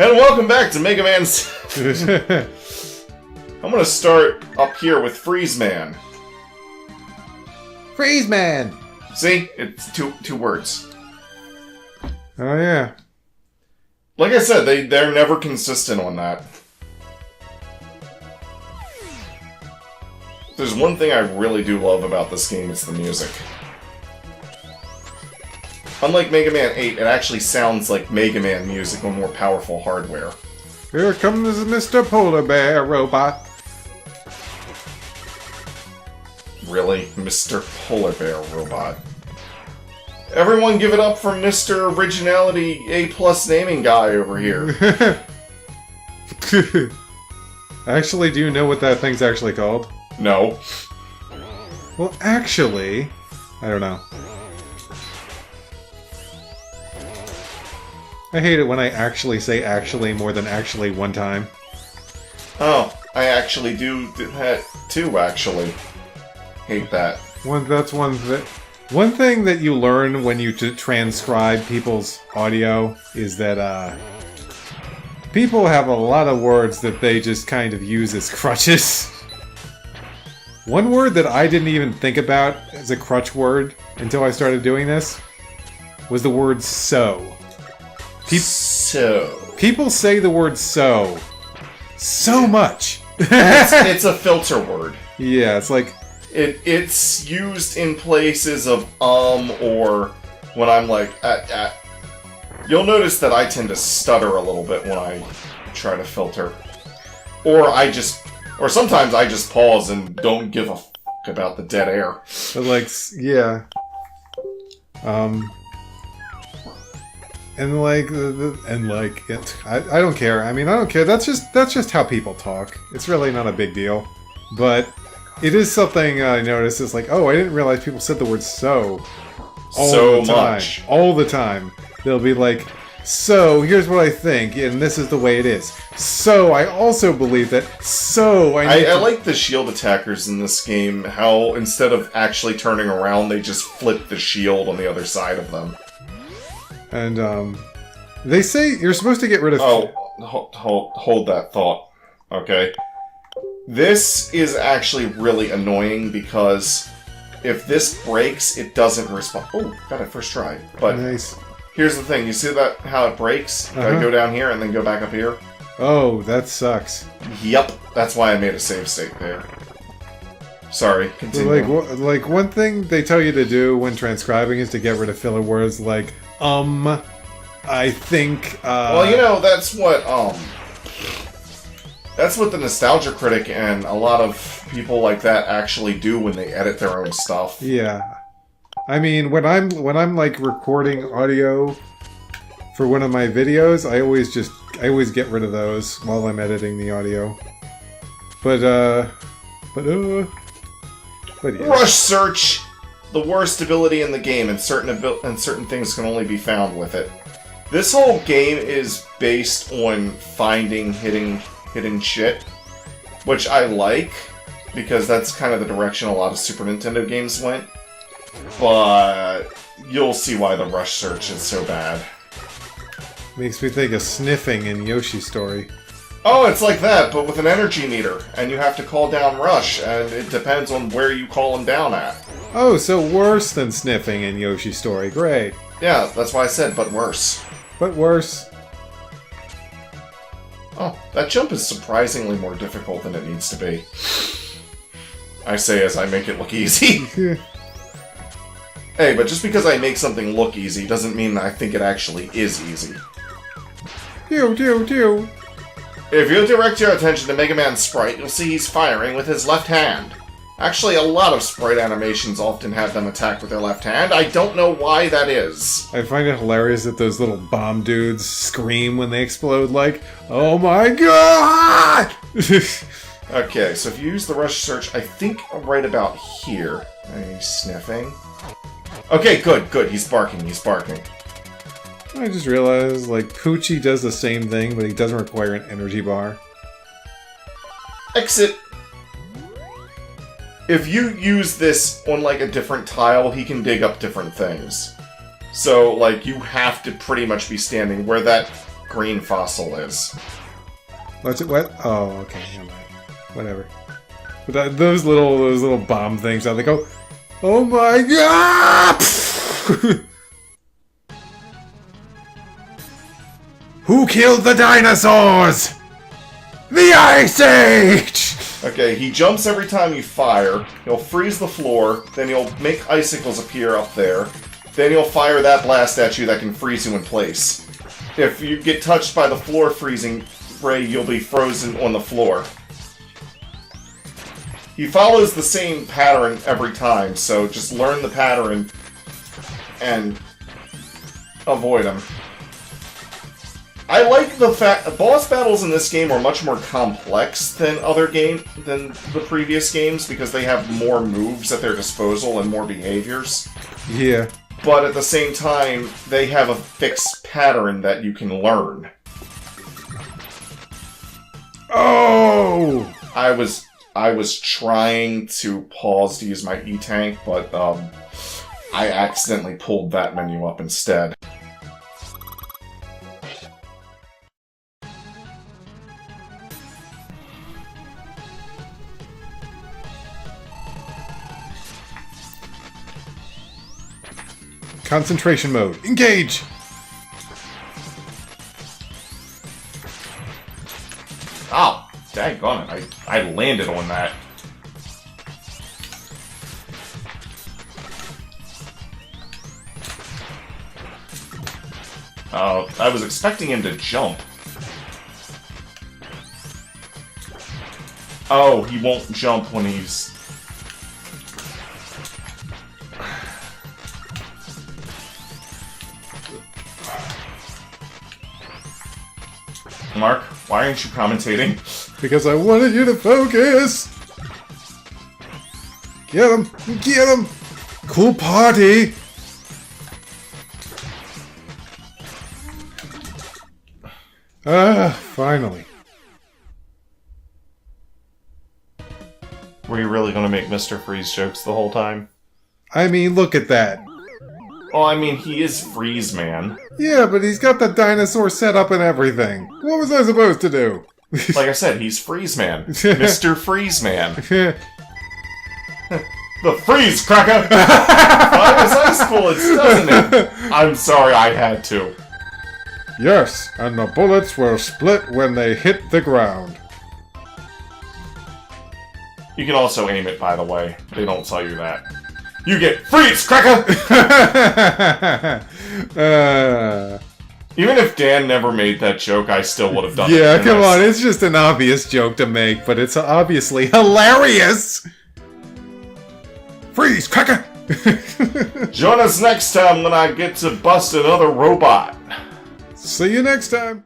And welcome back to Mega Man. I'm gonna start up here with Freeze Man. Freeze Man! See? It's two words. Oh, yeah. Like I said, they're never consistent on that. There's one thing I really do love about this game, it's the music. Unlike Mega Man 8, it actually sounds like Mega Man music on more powerful hardware. Here comes Mr. Polar Bear Robot. Really? Mr. Polar Bear Robot. Everyone give it up for Mr. Originality A+ naming guy over here. Actually, do you know what that thing's actually called? No. Well, actually... I don't know. I hate it when I actually say actually more than actually one time. Oh, I actually do that too, actually. Hate that. One thing that you learn when you transcribe people's audio is that, people have a lot of words that they just kind of use as crutches. One word that I didn't even think about as a crutch word until I started doing this was the word so. People say the word so much. It's a filter word. Yeah, it's like... It's used in places of or when I'm like, You'll notice that I tend to stutter a little bit when I try to filter. Or sometimes I just pause and don't give a f*** about the dead air. But like, yeah. And I don't care. I mean, I don't care. That's just how people talk. It's really not a big deal. But it is something I noticed. It's like, oh, I didn't realize people said the word so all the time. Much. All the time. They'll be like, so, here's what I think, and this is the way it is. So, I also believe that, so, I like the shield attackers in this game, how instead of actually turning around, they just flip the shield on the other side of them. And, they say you're supposed to get rid of... Oh, hold that thought, okay? This is actually really annoying because if this breaks, it doesn't respond. Oh, got it first try. But nice. Here's the thing, you see that how it breaks? Gotta go down here and then go back up here? Oh, that sucks. Yep, that's why I made a save state there. Sorry, continue. Like one thing they tell you to do when transcribing is to get rid of filler words like, I think, Well, you know, that's what the Nostalgia Critic and a lot of people like that actually do when they edit their own stuff. Yeah. I mean, when I'm like recording audio for one of my videos, I always get rid of those while I'm editing the audio. But yeah. Rush Search, the worst ability in the game, and certain things can only be found with it. This whole game is based on finding hidden shit, which I like because that's kind of the direction a lot of Super Nintendo games went. But you'll see why the Rush Search is so bad. Makes me think of sniffing in Yoshi's Story. Oh, it's like that, but with an energy meter, and you have to call down Rush, and it depends on where you call him down at. Oh, so worse than sniffing in Yoshi's Story. Great. Yeah, that's why I said, but worse. But worse. Oh, that jump is surprisingly more difficult than it needs to be. I say as I make it look easy. Hey, but just because I make something look easy doesn't mean that I think it actually is easy. Dew. If you direct your attention to Mega Man's sprite, you'll see he's firing with his left hand. Actually, a lot of sprite animations often have them attack with their left hand. I don't know why that is. I find it hilarious that those little bomb dudes scream when they explode like, oh my god! Okay, so if you use the Rush Search, I think right about here. He's sniffing. Okay, good. He's barking. I just realized, like, Poochie does the same thing, but he doesn't require an energy bar. Exit. If you use this on, like, a different tile, he can dig up different things. So, like, you have to pretty much be standing where that green fossil is. What's it? What? Oh, okay. Never mind. Whatever. But those little bomb things, how they go, oh my god! Who killed the dinosaurs? The Ice Age! Okay, he jumps every time you fire. He'll freeze the floor. Then he'll make icicles appear up there. Then he'll fire that blast at you that can freeze you in place. If you get touched by the floor freezing ray, you'll be frozen on the floor. He follows the same pattern every time, so just learn the pattern and avoid him. I like the fact that boss battles in this game are much more complex than than the previous games because they have more moves at their disposal and more behaviors. Yeah. But at the same time, they have a fixed pattern that you can learn. Oh! I was trying to pause to use my E-Tank, but I accidentally pulled that menu up instead. Concentration mode. Engage! Oh, daggone it. I landed on that. I was expecting him to jump. Oh, he won't jump when he's... Mark, why aren't you commentating? Because I wanted you to focus! Get him! Get him! Cool party! Finally. Were you really gonna make Mr. Freeze jokes the whole time? I mean, look at that. Oh, I mean, he is Freeze Man. Yeah, but he's got the dinosaur set up and everything. What was I supposed to do? Like I said, he's Freeze Man. Mr. Freeze Man. The Freeze Cracker! Fires ice bullets, doesn't it? I'm sorry, I had to. Yes, and the bullets will split when they hit the ground. You can also aim it, by the way. They don't tell you that. You get Freeze Cracker! Even if Dan never made that joke, I still would have done it. Yeah, come on, it's just an obvious joke to make, but it's obviously hilarious! Freeze Cracker! Join us next time when I get to bust another robot. See you next time!